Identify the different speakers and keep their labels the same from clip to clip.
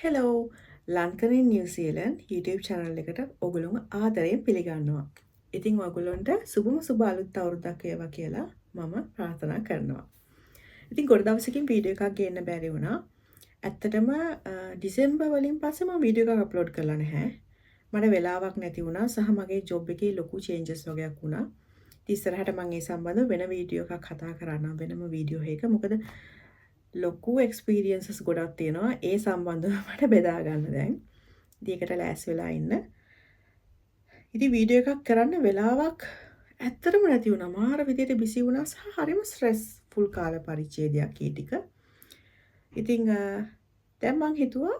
Speaker 1: Hello ලංකනින් New Zealand YouTube channel එකට ඔගුළුම ආදරයෙන් පිළිගන්නවා. ඉතිං ඔගුලොන්ට සුබම සුබ අලුත් අවුරුද්දක් වේවා කියලා මම ප්‍රාර්ථනා කරනවා. ඉතින් ගොඩ දවසකින් වීඩියෝ එකක් ගේන්න බැරි වුණා. ඇත්තටම ඩිසෙම්බර් වලින් පස්සේ මම වීඩියෝ එකක් අප්ලෝඩ් කරලා නැහැ. මට වෙලාවක් නැති වුණා සහ මගේ ජොබ් එකේ ලොකු චේන්ජස් වගේක් වුණා. ඉස්සරහට මම ඒ සම්බන්ධව වෙන වීඩියෝ එකක් කතා කරන්නම් වෙනම වීඩියෝ එකක. මොකද ලොකු එක්ස්පීරියන්සස් ගොඩක් තියෙනවා ඒ සම්බන්ධව මට බෙදා ගන්න දැන්. ඉතින් ඒකට ලෑස්ති වෙලා ඉන්න. ඉතින් වීඩියෝ එකක් කරන්න වෙලාවක් ඇත්තටම නැති වුණා. මාර විදියට බිසි වුණා සහ හරිම ස්ට්‍රෙස්ෆුල් කාල පරිච්ඡේදයක් ඒ ටික. ඉතින් දැන් මං හිතුවා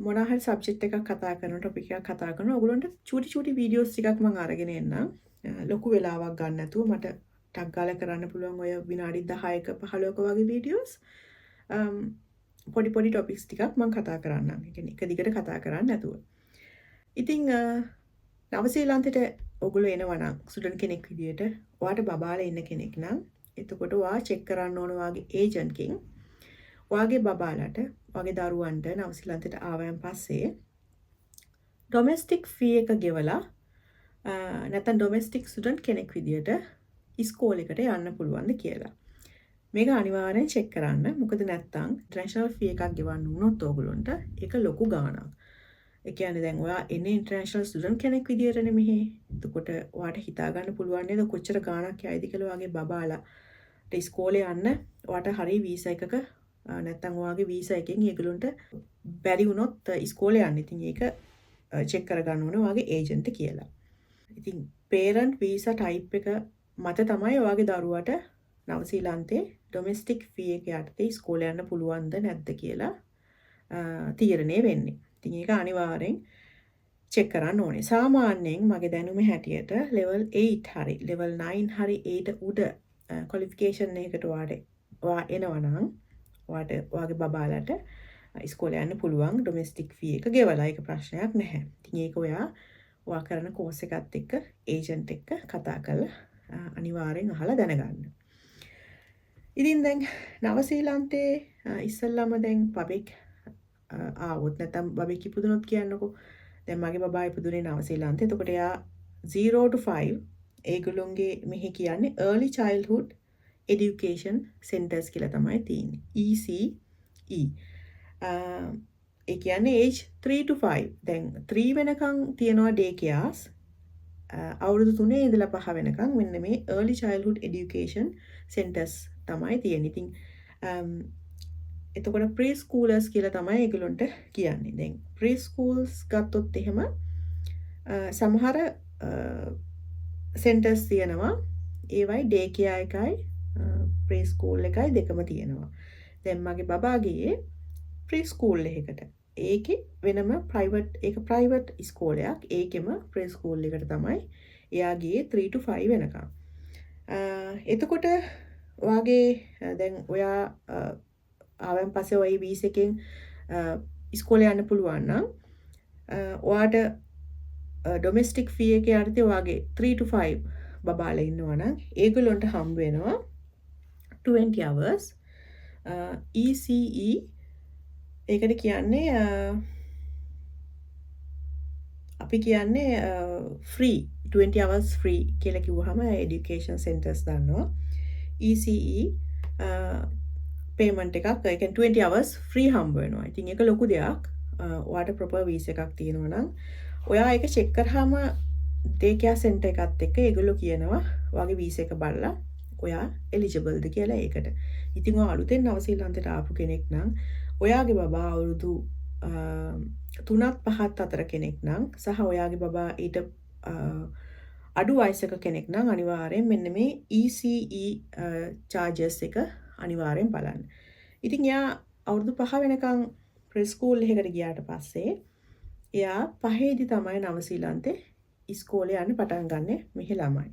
Speaker 1: මොනවා හරි සබ්ජෙක්ට් එකක් කතා කරන ටොපික් එකක් කතා කරන ඔයගොල්ලන්ට චූටි වීඩියෝස් ටිකක් මං අරගෙන එන්නම්. ලොකු වෙලාවක් ගන්න නැතුව මට ටක් ගාලා කරන්න පුළුවන් ඔය විනාඩි 10ක 15ක වගේ වීඩියෝස්. පොඩි ටොපික්ස් ටිකක් මම කතා කරන්නම්. ඒ කියන්නේ එක දිගට කතා කරන්නේ නැතුව. ඉතින් නවසීලන්තයට ඔයගොල්ලෝ එනවා නම් ස්ටුඩන්ට් කෙනෙක් විදියට ඔයාට බබාලා ඉන්න කෙනෙක් නම් එතකොට ඔයා චෙක් කරන්න ඕන වාගේ ඒජන්ට් කින් ඔයාගේ බබාලට ඔයාගේ දරුවන්ට නවසීලන්තයට ආවයන් පස්සේ ඩොමෙස්ටික් ෆී එක ගෙවලා නැත්නම් ඩොමෙස්ටික් ස්ටුඩන්ට් කෙනෙක් විදියට ඉස්කෝලේකට යන්න පුළුවන්ද කියලා. මේක අනිවාර්යෙන් චෙක් කරන්න. මොකද නැත්තම් ඉන්ටර්නැෂනල් ෆී එකක් ගෙවන්න වුණොත් ඕගොල්ලන්ට ඒක ලොකු ගාණක්. ඒ කියන්නේ දැන් ඔයා එන්නේ ඉන්ටර්නැෂනල් ස්ටුඩන්ට් කෙනෙක් විදියටනේ මෙහි. එතකොට ඔයාට හිතා ගන්න පුළුවන් නේද කොච්චර ගාණක් යයිද කියලා ඔයාගේ බබාලාට ඉස්කෝලේ යන්න ඔයාට හරිය වීසා එකක නැත්තම් ඔයාගේ වීසා එකෙන් ඒගොල්ලන්ට බැරි වුණොත් ඉස්කෝලේ යන්න. ඉතින් ඒක චෙක් කරගන්න ඕනේ ඔයාගේ ඒජන්ට් කියලා. ඉතින් පේරන්ට් වීසා ටයිප් එක මත තමයි ඔයාගේ දරුවාට නවසීලන්තේ ඩොමෙස්ටික් ෆී එක යටතේ ඉස්කෝලේ යන්න පුළුවන්ද නැද්ද කියලා තීරණය වෙන්නේ. ඉතින් ඒක අනිවාර්යෙන් චෙක් කරන්න ඕනේ. සාමාන්‍යයෙන් මගේ දැනුම හැටියට level 8 හරි level 9 හරි 8 උඩ ක්වොලිෆිකේෂන් එකකට ඔයා එනවා නම් ඔයාගේ බබාලට ඉස්කෝලේ යන්න පුළුවන් ඩොමෙස්ටික් ෆී එක ගෙවලා. ඒක ප්‍රශ්නයක් නැහැ. ඉතින් ඒක ඔයා කරන කෝස් එකත් එක්ක ඒජන්ට් එක්ක කතා කරලා අනිවාර්යෙන් අහලා දැනගන්න. ඉතින් දැන් නවසීලන්තේ ඉස්සල්ලාම දැන් බබෙක් ආවොත් නැත්නම් බබෙක් ඉපදුනොත් කියන්නකෝ. දැන් මගේ බබා ඉපදුනේ නවසීලන්තේ. එතකොට එයා 0 to 5 ඒගොල්ලොන්ගේ මෙහි කියන්නේ early childhood education centers කියලා තමයි තියෙන්නේ. ECE. ඒ කියන්නේ age 3 to 5. දැන් 3 වෙනකන් තියනවා day cares. අවුරුදු 3 ඉඳලා 5 වෙනකන් මෙන්න මේ early childhood education centers තමයි තියෙන්නේ. ඉතින් එතකොට ප්‍රී ස්කූලර්ස් කියලා තමයි ඒගොල්ලන්ට කියන්නේ. දැන් ප්‍රී ස්කූල්ස් ගත්තොත් එහෙම සමහර සෙන්ටර්ස් තියෙනවා. ඒවයි ඩේ කෙයා එකයි ප්‍රී ස්කූල් එකයි දෙකම තියෙනවා. දැන් මගේ බබා ගියේ ප්‍රී ස්කූල් එකකට. ඒකේ වෙනම ප්‍රයිවට් ඉස්කෝලයක්. ඒකෙම ප්‍රී ස්කූල් එකට තමයි එයා ගියේ 3 to 5 වෙනකම්. එතකොට ඔයාගේ දැන් ඔයා ආවන් පස්සේ ඔය වීසා එකෙන් ඉස්කෝලේ යන්න පුළුවන් නම් ඔයාට ඩොමෙස්ටික් ෆී එක යටතේ ඔයාගේ 3 to 5 බබාලා ඉන්නවා නම් ඒගොල්ලන්ට හම්බ වෙනවා 20 hours ECE. ඒකට කියන්නේ අපි කියන්නේ free 20 hours free කියලා කිව්වහම education centers දන්නවා. ECE payment එකක් ඒ කියන්නේ 20 hours free හම්බ වෙනවා. ඉතින් ඒක ලොකු දෙයක්. ඔයාට proper visa එකක් තියෙනවා නම් ඔයා ඒක check කරාම day care center එකත් එක්ක ඒගොල්ලෝ කියනවා ඔයාගේ visa එක බලලා ඔයා eligible ද කියලා ඒකට. ඉතින් ඔයා අලුතෙන් නවසීලන්තයට ආපු කෙනෙක් නම් ඔයාගේ බබා අවුරුදු 3ත් 5ත් අතර කෙනෙක් නම් සහ ඔයාගේ බබා ඊට අඩු වයසක කෙනෙක් නම් අනිවාර්යෙන් මෙන්න මේ ECE charges එක අනිවාර්යෙන් බලන්න. ඉතින් එයා අවුරුදු 5 වෙනකන් ප්‍රෙස්කූල් එකකට ගියාට පස්සේ එයා 5 තමයි නවසීලන්තේ ඉස්කෝලේ යන්න පටන් ගන්නෙ මෙහි ළමයි.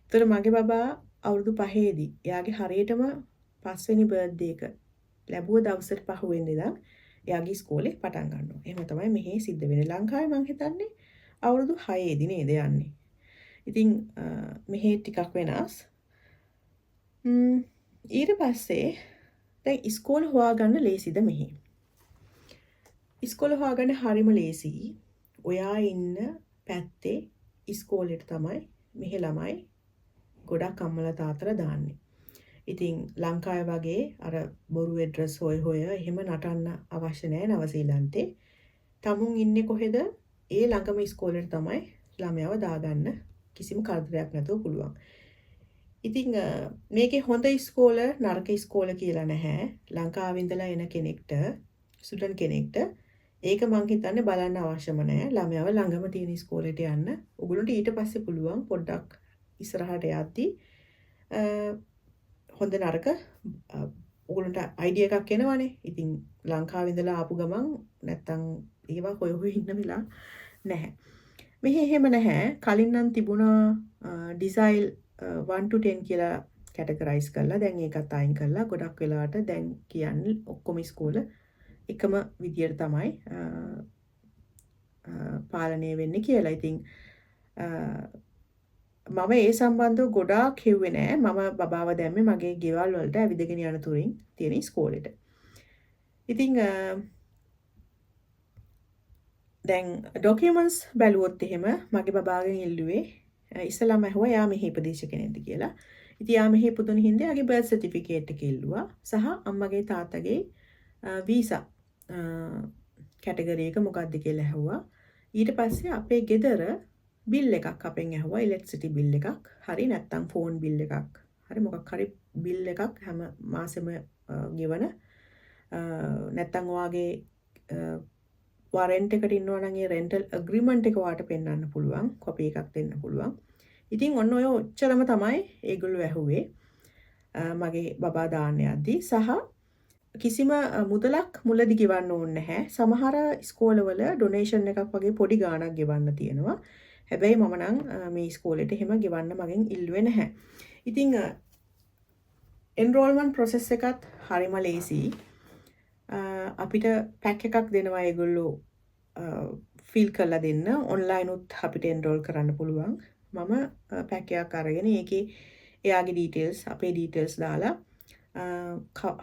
Speaker 1: ඒතර මගේ බබා අවුරුදු 5 එයාගේ හරියටම 5 වෙනි බර්ත්ඩේ එක ලැබුව දවසට පහුවෙන් ඉඳන් එයාගේ ඉස්කෝලේ පටන් ගන්නවා. එහෙම තමයි මෙහි සිද්ධ වෙන්නේ. ලංකාවේ මං හිතන්නේ අවුරුදු 6 නේද යන්නේ. ඉතින් මෙහි ටිකක් වෙනස්. ඊට පස්සේ දැන් ඉස්කෝල හොයාගන්න ලේසිද මෙහි? ඉස්කෝල හොයාගන්න හරිම ලේසි. ඔයා ඉන්න පැත්තේ ඉස්කෝලෙට තමයි මෙහෙ ළමයි ගොඩක් අම්මලා තාත්තලා දාන්නේ. ඉතින් ලංකාවේ වගේ අර බොරු ඇඩ්‍රස් හොය එහෙම නටන්න අවශ්‍ය නැහැ නවසීලන්තේ. තමුන් ඉන්නේ කොහෙද? ඒ ළඟම ඉස්කෝලේට තමයි ළමයාව දාගන්න කිසිම කරදරයක් නැතුව පුළුවන්. ඉතින් මේකේ හොඳ ඉස්කෝල නරක ඉස්කෝල කියලා නැහැ. ලංකාවේ ඉඳලා එන කෙනෙක්ට ස්ටුඩන්ට් කෙනෙක්ට ඒක මං හිතන්නේ බලන්න අවශ්‍යම නැහැ. ළමයාව ළඟම තියෙන ඉස්කෝලේට යන්න. උගලන්ට ඊට පස්සේ පුළුවන් පොඩ්ඩක් ඉස්සරහට යද්දී හොඳ නරක උගලන්ට අයිඩියා එකක් එනවනේ. ඉතින් ලංකාවේ ඉඳලා ආපු ගමන් නැත්තම් ඒවා හොය ඉන්න වෙලා නැහැ. මෙහෙ එහෙම නැහැ. කලින් නම් තිබුණා ඩිසයිල් 1 to 10 කියලා කැටගරයිස් කරලා දැන් ඒකත් අයින් කරලා ගොඩක් වෙලාවට දැන් කියන්නේ ඔක්කොම ඉස්කෝල එකම විදියට තමයි පාලනය වෙන්නේ කියලා. ඉතින් මම ඒ සම්බන්ධව ගොඩාක් කිව්වේ නෑ. මම බබාව දැම්මේ මගේ ගෙවල් වලට ඇවිදගෙන යන තුරින් තියෙන ඉස්කෝලේට. ඉතින් දැන් ඩොකියුමන්ට්ස් බැලුවොත් එහෙම මගේ බබාගෙන් ඉල්ලුවේ ඉස්සලම ඇහුවා යා මෙහි ඉපදිච්ච කෙනෙක්ද කියලා. ඉතින් යා මෙහි ඉපදුන හින්දා යාගේ බර්ත් සර්ටිෆිකේට් එක ඉල්ලුවා. සහ අම්මගේ තාත්තගේ වීසා කැටගරි එක මොකක්ද කියලා ඇහුවා. ඊට පස්සේ අපේ ගෙදර බිල් එකක් අපෙන් ඇහුවා. ඉලෙක්ට්‍රිසිටි බිල් එකක්. හරි නැත්නම් ෆෝන් බිල් එකක්. හරි මොකක් හරි බිල් එකක් හැම මාසෙම ගෙවන නැත්නම් ඔයාගේ වරෙන්ට් එකට ඉන්නවා නම් ඒ රෙන්ටල් ඇග්‍රීමන්ට් එක වාට පෙන්වන්න පුළුවන්. කොපි එකක් දෙන්න පුළුවන්. ඉතින් ඔන්න ඔය ඔච්චරම තමයි ඒගොල්ලෝ ඇහුවේ. මගේ බබා දාන්න යද්දී සහ කිසිම මුදලක් මුලදි ගෙවන්න ඕනේ නැහැ. සමහර ඉස්කෝලවල ඩොනේෂන් එකක් වගේ පොඩි ගාණක් ගෙවන්න තියෙනවා. හැබැයි මම නම් මේ ඉස්කෝලේට එහෙම ගෙවන්න මගෙන් ඉල්ලුවේ නැහැ. ඉතින් එන්රෝල්මන්ට් ප්‍රොසෙස් එකත් හරිම ලේසියි. අපිට පැක් එකක් දෙනවා ඒගොල්ලෝ ෆිල් කරලා දෙන්න. ඔන්ලයින් උත් අපිට එන්රෝල් කරන්න පුළුවන්. මම පැක් එකක් අරගෙන ඒකේ එයාගේ ඩීටේල්ස් අපේ ඩීටේල්ස් දාලා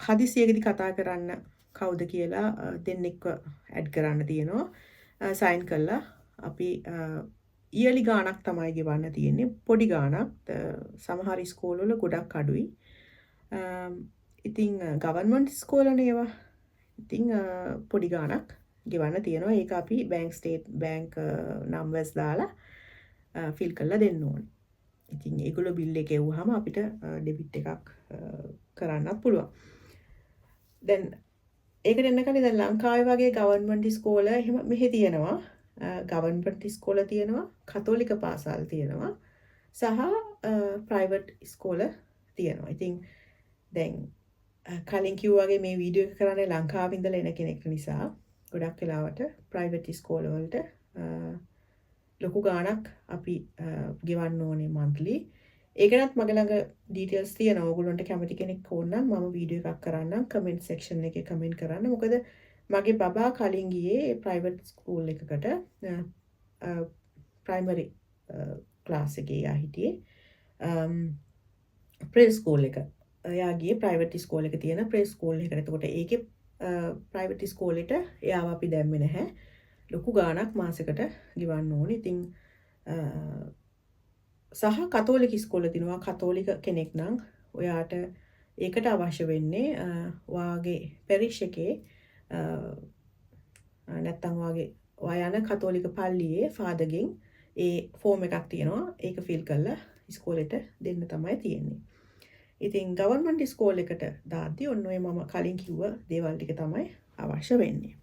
Speaker 1: හදිසියකදී කතා කරන්න කවුද කියලා දෙන්නෙක්ව ඇඩ් කරන්න තියෙනවා. සයින් කරලා අපි ඊයලි ගාණක් තමයි ගෙවන්න තියෙන්නේ. පොඩි ගාණක්. සමහර ඉස්කෝලවල ගොඩක් අඩුයි. ඉතින් ගවර්න්මන්ට් ඉස්කෝලනේ ඒවා. ඉතින් පොඩි ගාණක් ගෙවන්න තියෙනවා. ඒක අපි බැංක් නම්බර්ස් දාලා ෆිල් කරලා දෙන්න ඕනේ. ඉතින් ඒගොල්ලෝ බිල් එක එවුවාම අපිට ඩෙබිට් එකක් කරන්නත් පුළුවන්. දැන් ඒකට එන්න කලින් දැන් ලංකාවේ වගේ ගවර්න්මන්ට් ඉස්කෝල එහෙම මෙහෙ තියෙනවා. ගවර්න්මන්ට් ඉස්කෝල තියෙනවා, කතෝලික පාසල් තියෙනවා සහ ප්‍රයිවට් ඉස්කෝල තියෙනවා. ඉතින් දැන් කලින් කිව්වා වගේ මේ වීඩියෝ එක කරන්නේ ලංකාවේ ඉඳලා එන කෙනෙක් නිසා ගොඩක් වෙලාවට ප්‍රයිවට් ඉස්කෝල වලට ලොකු ගාණක් අපි ගෙවන්න ඕනේ monthly. ඒකනත් මගේ ළඟ ඩීටේල්ස් තියෙනවා. ඕගොල්ලන්ට කැමති කෙනෙක් ඕන නම් මම වීඩියෝ එකක් කරන්නම්. කමෙන්ට් සෙක්ෂන් එකේ කමෙන්ට් කරන්න. මොකද මගේ බබා කලින් ගියේ ප්‍රයිවට් ස්කූල් එකකට ප්‍රයිමරි ක්ලාස් එකේ යා හිටියේ. ප්‍රේ ස්කූල් එක. එයා ගියේ ප්‍රයිවට් ස්කූල් එක තියෙන ප්‍රේ ස්කූල් එකකට. එතකොට ඒකේ ප්‍රයිවට් ස්කූලෙට එයාව අපි දැම්මේ නැහැ. ලොකු ගාණක් මාසෙකට ගෙවන්න ඕනේ. ඉතින් සහ කතෝලික ඉස්කෝල දිනවා. කතෝලික කෙනෙක් නම් ඔයාට ඒකට අවශ්‍ය වෙන්නේ ඔයාගේ පැරිෂ් එකේ නැත්තම් ඔයා යන කතෝලික පල්ලියේ ෆාදර්ගෙන් ඒ ෆෝම් එකක් තියෙනවා. ඒක ෆිල් කරලා ඉස්කෝලේට දෙන්න තමයි තියෙන්නේ. ඉතින් ගවර්න්මන්ට් ඉස්කෝල එකට දාද්දි ඔන්න ඔය මම කලින් කිව්ව දේවල් ටික තමයි අවශ්‍ය වෙන්නේ.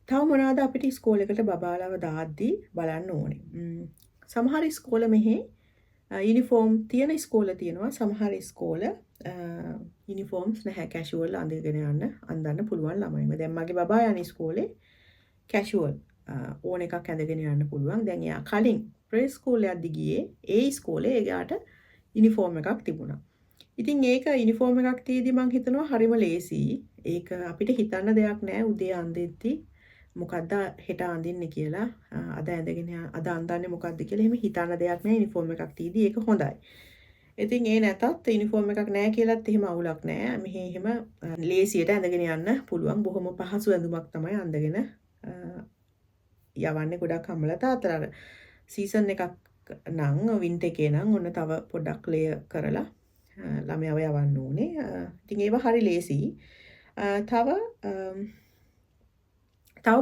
Speaker 1: තව මොනවාද අපිට ඉස්කෝල එකට බබාලව දාද්දි බලන්න ඕනේ. සමහර ඉස්කෝල මෙහි යුනිෆෝම් තියෙන ඉස්කෝල තියෙනවා. සමහර ඉස්කෝල යුනිෆෝම්ස් නැහැ. කැෂුවල් අඳගෙන අඳන්න පුළුවන් ළමයින්ව. දැන් මගේ බබා යන ඉස්කෝලේ කැෂුවල් ඕන එකක් ඇඳගෙන යන්න පුළුවන්. දැන් එයා කලින් ප්‍රේ ස්කූල් යද්දි ගියේ ඒ ඉස්කෝලේ එයාට යුනිෆෝම් එකක් තිබුණා. ඉතින් ඒක යුනිෆෝම් එකක් තියදී මං හිතනවා හරිම ලේසියි. ඒක අපිට හිතන්න දෙයක් නෑ උදේ අඳිද්දි මොකද්ද හෙට අඳින්නේ කියලා. අද අඳන්නේ මොකද්ද කියලා එහෙම හිතන්න දෙයක් නෑ. යුනිෆෝම් එකක් තියදී ඒක හොඳයි. ඉතින් ඒ නැතත් යුනිෆෝම් එකක් නැහැ කියලාත් එහෙම අවුලක් නැහැ. මෙහි එහෙම ලේසියට ඇඳගෙන යන්න පුළුවන්. බොහොම පහසු ඇඳුමක් තමයි අඳගෙන යවන්නේ. ගොඩක් අම්මලා තාත්තලා සීසන් එකක් නම් වින්ටර් එකේ නම් ඔන්න තව පොඩ්ඩක් ලේයර් කරලා ළමයව යවන්න ඕනේ. ඉතින් ඒව හරි ලේසි. තව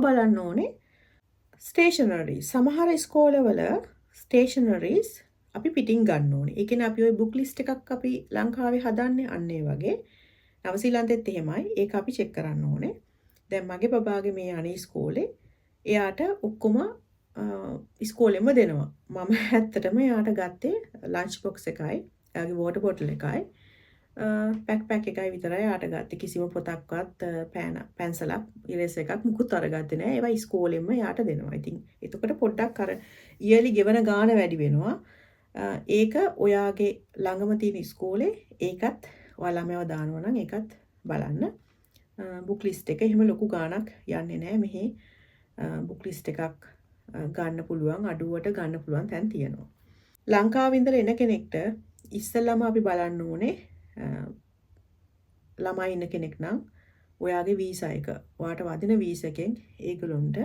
Speaker 1: බලන්න ඕනේ ස්ටේෂනරි. සමහර ඉස්කෝලවල ස්ටේෂනරිස් අපි පිටින් ගන්න ඕනේ. ඒ කියන්නේ අපි ওই බුක් ලිස්ට් එකක් අපි ලංකාවේ හදන්නේ අන්න ඒ වගේ. නවසීලන්තෙත් එහෙමයි. ඒක අපි චෙක් කරන්න ඕනේ. දැන් මගේ බබාගේ මේ අනේ ඉස්කෝලේ එයාට ඔක්කොම ඉස්කෝලෙම දෙනවා. මම ඇත්තටම එයාට ගත්තේ ලන්ච් බොක්ස් එකයි, එයාගේ වෝටර් බොටල් එකයි, පැක් එකයි විතරයි එයාට ගත්තේ. කිසිම පොතක්වත් පැන්සලක්, ඉරේසර් එකක් මුකුත් අරගත්තේ නැහැ. ඒවා ඉස්කෝලෙම එයාට දෙනවා. ඉතින් එතකොට පොඩ්ඩක් අර ඉයර්ලි ගෙවන ගාණ වැඩි වෙනවා. ඒක ඔයාගේ ළඟම තියෙන ඉස්කෝලේ ඒකත් ඔයා ළමයව දානවා නම් ඒකත් බලන්න. බුක් ලිස්ට් එක එහෙම ලොකු ගාණක් යන්නේ නැහැ. මෙහි බුක් ලිස්ට් එකක් ගන්න පුළුවන්, අඩුවට ගන්න පුළුවන් තැන් තියෙනවා. ලංකාවේ ඉඳලා එන කෙනෙක්ට ඉස්සෙල්ලාම අපි බලන්න ඕනේ ළමයි ඉන්න කෙනෙක් නම් ඔයාගේ වීසා එක. ඔයාට වදින වීසා එකෙන් ඒගොල්ලොන්ට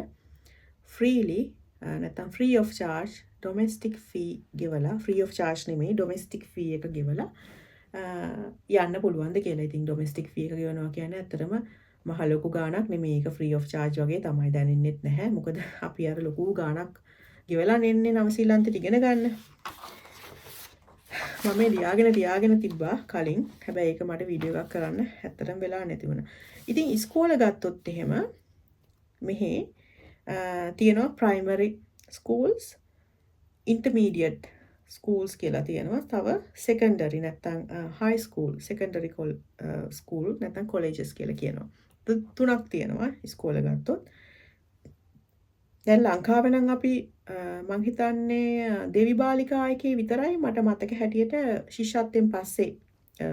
Speaker 1: ෆ්‍රීලි නැත්නම් free of charge domestic fee ගෙවලා, ෆ්‍රී ඔෆ් චාර්ජ් නෙමෙයි ඩොමෙස්ටික් ෆී එක ගෙවලා යන්න පුළුවන්ද කියලා. ඉතින් ඩොමෙස්ටික් ෆී එක ගෙවනවා කියන්නේ ඇත්තටම මහ ලොකු ගාණක් නෙමෙයි. ඒක ෆ්‍රී ඔෆ් චාර්ජ් වගේ තමයි දැනෙන්නෙත් නැහැ. මොකද අපි අර ලොකු ගාණක් ගෙවලා නෙන්නේ නවසීලන්තෙට ඉගෙන ගන්න. මම ලියාගෙන තිබ්බා කලින්. හැබැයි ඒක මට වීඩියෝ එකක් කරන්න ඇත්තටම වෙලා නැති වුණා. ඉතින් ඉස්කෝල ගත්තොත් එහෙම මෙහි තියෙනවා ප්‍රයිමරි ස්කූල්ස්, ඉන්ටර්මීඩියට් ස්කූල්ස් කියලා තියෙනවා. තව සෙකන්ඩරි නැත්නම් හයි ස්කූල්, සෙකන්ඩරි ස්කූල් නැත්නම් කොලෙජස් කියලා කියනවා. තුනක් තියෙනවා ඉස්කෝල ගත්තොත්. දැන් ලංකාවේ නම් අපි මං හිතන්නේ දේවි බාලිකා එකේ විතරයි මට මතක හැටියට ශිෂ්‍යත්වයෙන් පස්සේ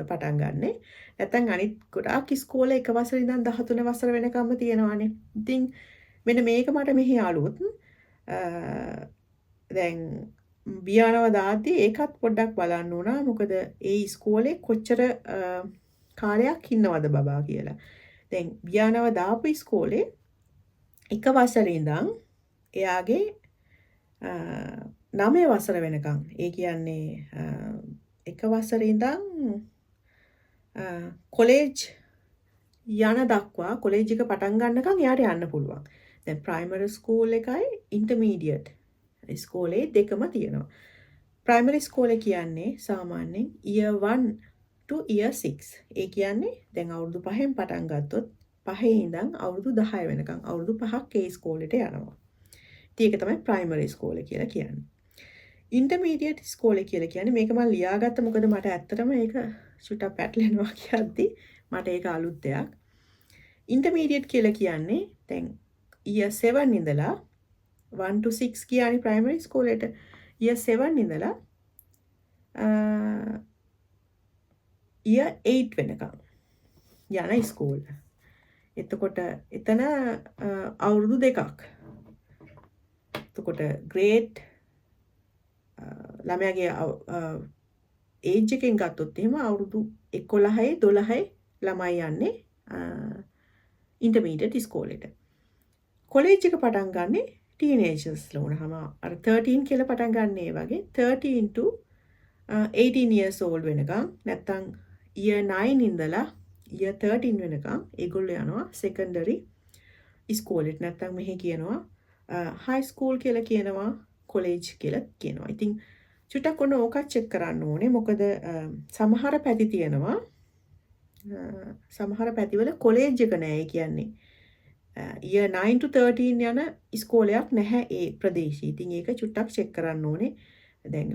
Speaker 1: පටන් ගන්නෙ. නැත්නම් අනිත් ගොඩාක් ඉස්කෝල එක වසරේ ඉඳන් 13 වසර වෙනකම්ම තියෙනවානේ. ඉතින් මෙන්න මේක මට මෙහි අලුත්. දැන් බියානව දාද්දි ඒකත් පොඩ්ඩක් බලන්න උනා. මොකද ඒ ඉස්කෝලේ කොච්චර කාලයක් ඉන්නවද බබා කියලා. දැන් බියානව දාපු ඉස්කෝලේ එක වසරේ ඉඳන් එයාගේ 9 වසර වෙනකම්, ඒ කියන්නේ එක වසරේ ඉඳන් කොලෙජ් යන දක්වා, කොලෙජ් එක පටන් ගන්නකම් එයාට යන්න පුළුවන්. දැන් ප්‍රයිමරි ස්කූල් එකයි ඉන්ටර්මීඩියට් ඉස්කෝලේ දෙකම තියෙනවා. ප්‍රයිමරි ස්කෝලේ කියන්නේ සාමාන්‍යයෙන් year 1 to year 6. ඒ කියන්නේ දැන් අවුරුදු 5න් පටන් ගත්තොත් 5 ඉඳන් අවුරුදු 10 වෙනකම් අවුරුදු 5ක් ඒ ඉස්කෝලේට යනවා. ඉතින් ඒක තමයි ප්‍රයිමරි ඉස්කෝලේ කියලා කියන්නේ. ඉන්ටර්මීඩියට් ඉස්කෝලේ කියලා කියන්නේ මේක මම ලියාගත්ත මොකද මට ඇත්තටම ඒක චුට්ටක් පැටලෙනවා කියද්දි මට ඒක අලුත් දෙයක්. ඉන්ටර්මීඩියට් කියලා කියන්නේ දැන් year 7 ඉඳලා 1 to 6 කියන්නේ ප්‍රයිමරි ඉස්කෝලේට year 7 ඉඳලා year 8 වෙනකම් යන ඉස්කෝල. එතකොට එතන අවුරුදු දෙකක්. එතකොට ග්‍රේඩ් ළමයාගේ ඒජ් එකෙන් ගත්තොත් එහෙම අවුරුදු 11යි 12යි ළමයි යන්නේ ඉන්ටර්මීඩියට් ඉස්කෝලේට. කොලෙජ් එක පටන් ගන්නේ ටීනේජර්ස්ලා වුණාම අර 13 කියලා පටන් ගන්න ඒ වගේ 13 to 18 years old වෙනකම් නැත්තම් year 9 ඉඳලා year 13 වෙනකම් ඒගොල්ලෝ යනවා සෙකන්ඩරි ඉස්කෝලේට. නැත්තම් මෙහි කියනවා හයි ස්කූල් කියලා කියනවා, කොලෙජ් කියලා කියනවා. ඉතින් චුට්ටක් ඔන්න ඕකත් චෙක් කරන්න ඕනේ. මොකද සමහර පැති තියෙනවා, සමහර පැතිවල කොලෙජ් එක නෑ. ඒ කියන්නේ year 9 to 13 යන ඉස්කෝලයක් නැහැ ඒ ප්‍රදේශයේ. ඉතින් ඒක චුට්ටක් චෙක් කරන්න ඕනේ. දැන්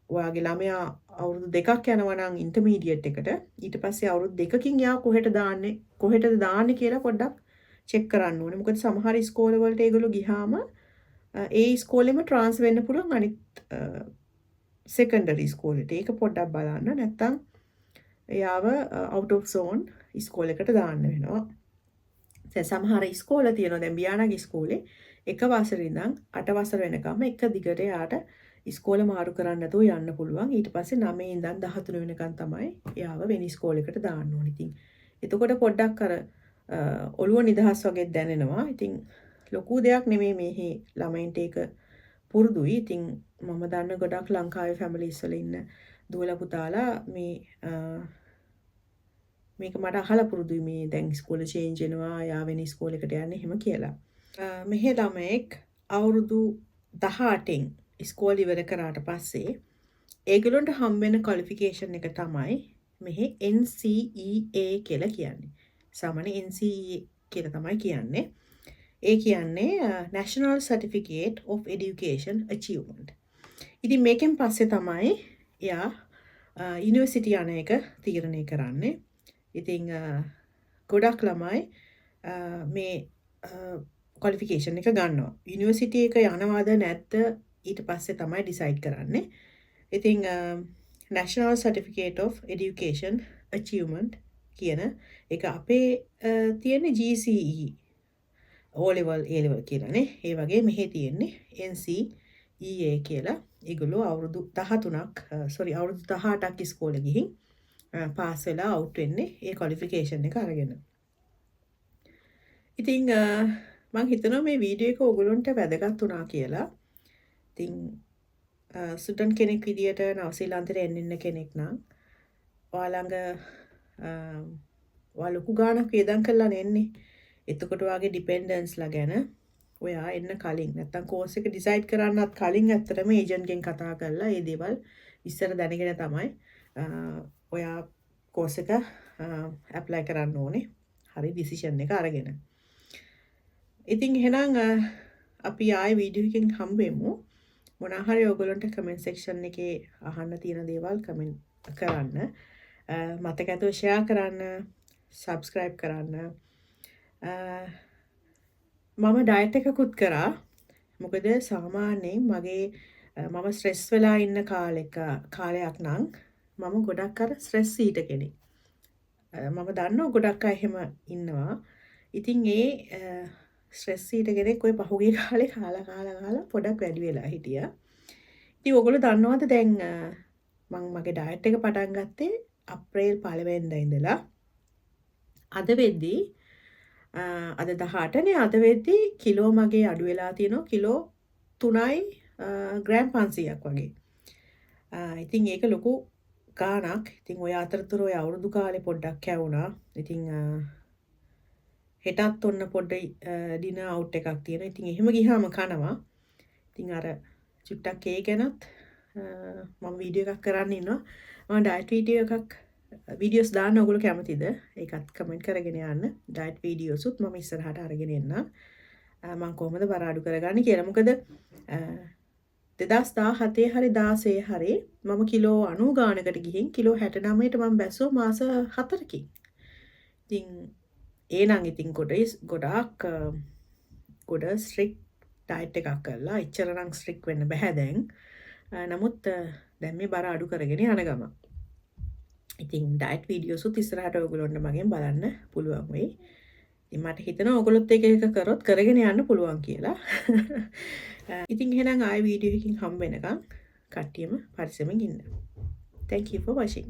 Speaker 1: ඔයාගේ ළමයා අවුරුදු 2ක් යනවා නම් ඉන්ටර්මීඩියට් එකට, ඊට පස්සේ අවුරුදු 2කින් යා කොහෙටද දාන්නේ කියලා පොඩ්ඩක් චෙක් කරන්න ඕනේ. මොකද සමහර ඉස්කෝල වලට ඒගොල්ලෝ ගිහාම ඒ ඉස්කෝලෙම ට්‍රාන්ස් වෙන්න පුළුවන් අනිත් සෙකන්ඩරි ඉස්කෝලේට. ඒක පොඩ්ඩක් බලන්න. නැත්තම් එයාව අවුට් ඔෆ් සෝන් ඉස්කෝලයකට දාන්න වෙනවා. දැන් සමහර ඉස්කෝල තියෙනවා. දැන් බියානගේ ඉස්කෝලේ එක වසරේ ඉඳන් 8 වසර වෙනකම් එක දිගට යාට ඉස්කෝලේ මාරු කරන්න නැතුව යන්න පුළුවන්. ඊට පස්සේ 9 ඉඳන් 13 වෙනකන් තමයි එයාව වෙන ඉස්කෝලේකට දාන්න ඕනේ. ඉතින් එතකොට පොඩ්ඩක් අර ඔළුව නිදහස් වගේ දැනෙනවා. ඉතින් ලොකු දෙයක් නෙමෙයි මේ ළමයින්ට ඒක පුරුදුයි. ඉතින් මම දන්න ගොඩක් ලංකාවේ ෆැමිලිස් වල ඉන්න දුවලා පුතාලා මේක මට අහලා පුරුදුයි මේ දැන් ඉස්කෝලේ චේන්ජ් වෙනවා යා වෙන ඉස්කෝලේකට යන්නේ එහෙම කියලා. මෙහි ළමයෙක් අවුරුදු 18න් ඉස්කෝලේ ඉවර කරාට පස්සේ ඒගොල්ලන්ට හම්බ වෙන ක්වොලිෆිකේෂන් එක තමයි මෙහි NCEA කියලා කියන්නේ. සාමාන්‍ය NCEA කියලා තමයි කියන්නේ. ඒ කියන්නේ National Certificate of Education Achievement. ඉතින් මේකෙන් පස්සේ තමයි එයා යුනිවර්සිටි යන එක තීරණය කරන්නේ. ඉතින් ගොඩක් ළමයි මේ ක්වොලිෆිකේෂන් එක ගන්නවා. යුනිවර්සිටි එක යනවාද නැද්ද ඊට පස්සේ තමයි ඩිසයිඩ් කරන්නේ. ඉතින් National Certificate of Education Achievement කියන එක අපේ තියෙන GCE O level A level කියලානේ. ඒ වගේ මෙහි තියෙන්නේ NCEA කියලා. ඒගොල්ලෝ අවුරුදු 13ක් අවුරුදු 18ක් ඉස්කෝලේ ගිහින් පාස් වෙලා අවුට් වෙන්නේ ඒ ක්වොලිෆිකේෂන් එක අරගෙන. ඉතින් මම හිතනවා මේ වීඩියෝ එක ඔයගොල්ලන්ට වැදගත් වුණා කියලා. ඉතින් ස්ටුඩන්ට් කෙනෙක් විදියට නවසීලන්තයට එන්න කෙනෙක් නම් ඔයාලඟ ඔයා ලොකු ගාණක් වේදම් කරලා නෙන්නේ. එතකොට ඔයාගේ ඩිපෙන්ඩන්ස්ලා ගැන ඔයා එන්න කලින් නැත්තම් කෝස් එක ඩිසයිඩ් කරන්නත් කලින් ඇත්තටම ඒජන්ට්ගෙන් කතා කරලා මේ දේවල් ඉස්සර දැනගෙන තමයි ඔයා කෝස් එක ඇප්ලයි කරන්න ඕනේ. හරි ඩිසිෂන් එක අරගෙන. ඉතින් එහෙනම් අපි ආයේ වීඩියෝ එකකින් හම්බෙමු. මොනවා හරි ඔයගොල්ලන්ට කමෙන්ට් සෙක්ෂන් එකේ අහන්න තියෙන දේවල් කමෙන්ට් කරන්න. මතක ඇතුව ෂෙයා කරන්න, සබ්ස්ක්‍රයිබ් කරන්න. මම ඩයට් එකකුත් කරා. මොකද සාමාන්‍යයෙන් මම ස්ට්‍රෙස් වෙලා ඉන්න කාලයක් නම් මම ගොඩක් අර ස්ට්‍රෙස් ඊට කෙනෙක්. මම දන්නවා ගොඩක් අය එහෙම ඉන්නවා. ඉතින් ඒ ස්ට්‍රෙස් ඊට කෙනෙක් ඔය පහුගිය කාලේ කාලා පොඩක් වැඩි වෙලා හිටියා. ඉතින් ඔයගොල්ලෝ දන්නවද දැන් මම මගේ ඩයට් එක පටන් ගත්තේ අප්‍රේල් 1 වෙනිදා ඉඳලා. අද වෙද්දී අද 18නේ අද වෙද්දී කිලෝ මගේ අඩු වෙලා තියෙනවා කිලෝ 3යි ග්‍රෑම් 500ක් වගේ. ඉතින් ඒක ලොකු ගාණක්. ඉතින් ඔය අතරතුර ඔය අවුරුදු කාලේ පොඩ්ඩක් කැවුනා. ඉතින් හෙටත් ඔන්න පොඩ්ඩයි ඩිනර් අවුට් එකක් තියෙනවා. ඉතින් එහෙම ගියාම කනවා. ඉතින් අර චුට්ටක් ඒ ගැනත් මම වීඩියෝ එකක් කරන්න ඉන්නවා. මම ඩයට් වීඩියෝස් දාන්න ඔයගොල්ලෝ කැමතිද? ඒකත් කමෙන්ට් කරගෙන යන්න. ඩයට් වීඩියෝස් උත් මම ඉස්සරහට අරගෙන එන්නම්. මම කොහොමද බර අඩු කරගන්නේ කියලා. මොකද 2017 හරි 16 හරි මම කිලෝ 90 ගානකට ගිහින් කිලෝ 69ට මම බැස්සුවා මාස 4කින්. ඉතින් ඉතින් ගොඩක් ස්ට්‍රික්ට් ඩයට් එකක් කරලා එච්චරනම් ස්ට්‍රික්ට් වෙන්න බෑ දැන්. නමුත් දැන් මේ බර අඩු කරගෙන යන ගම. ඉතින් ඩයට් වීඩියෝස් උත් ඉස්සරහට ඔයගොල්ලොන්ට මගෙන් බලන්න පුළුවන් වෙයි. ඉතින් මට හිතෙනවා ඔයගොල්ලොත් එක කරොත් කරගෙන යන්න පුළුවන් කියලා. ඉතින් එහෙනම් ආයෙ වීඩියෝ එකකින් හම්බ වෙනකම් කට්ටියම පරිස්සමෙන් ඉන්න. Thank you for watching.